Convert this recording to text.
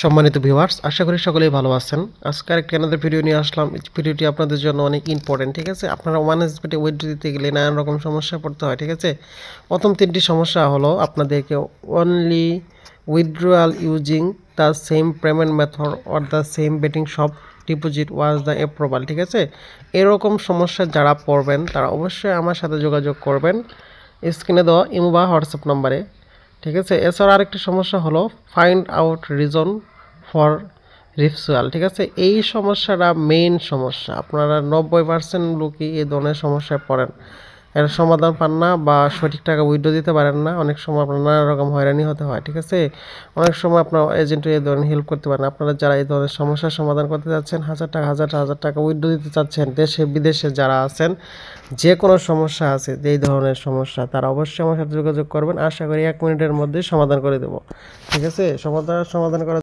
সম্মানিত ভিউয়ার্স, আশা করি সকলেই ভালো আছেন। আজকে আরেকটি আলাদা ভিডিও নিয়ে আসলাম। ভিডিওটি আপনাদের জন্য অনেক ইম্পর্টেন্ট, ঠিক আছে? আপনারা ওয়ান এসবিতে উইথড্র দিতে গেলে নানান রকম সমস্যা পড়তে হয়, ঠিক আছে? প্রথম তিনটি সমস্যা হলো আপনাদেরকে only withdrawal using the same payment method or the same betting shop deposit was the approval, ঠিক আছে? এরকম সমস্যা যারা পড়বেন তারা অবশ্যই আমার সাথে যোগাযোগ করবেন স্ক্রিনে দেওয়া ইমো বা হোয়াটসঅ্যাপ নাম্বারে, ঠিক আছে? এছাড়া আরেকটি সমস্যা হলো ফাইন্ড আউট রিজন ফর রিফুয়াল, ঠিক আছে? এই সমস্যাটা মেইন সমস্যা। আপনারা 90% লোকই এই ধরনের সমস্যায় পড়েন, এর সমাধান পান না বা সঠিক টাকা উইথড্র দিতে পারেন না। অনেক সময় আপনার নানা রকম হয়রানি হতে হয়, ঠিক আছে? অনেক সময় আপনার এজেন্টও এই ধরনের হেল্প করতে পারেন। আপনারা যারা এই ধরনের সমস্যার সমাধান করতে যাচ্ছেন, হাজার টাকা উইথড্র দিতে চাচ্ছেন, দেশে বিদেশে যারা আছেন, যে কোনো সমস্যা আছে, যেই ধরনের সমস্যা, তারা অবশ্যই আমার সাথে যোগাযোগ করবেন। আশা করি 1 মিনিটের মধ্যেই সমাধান করে দেবো, ঠিক আছে? সমাধান করার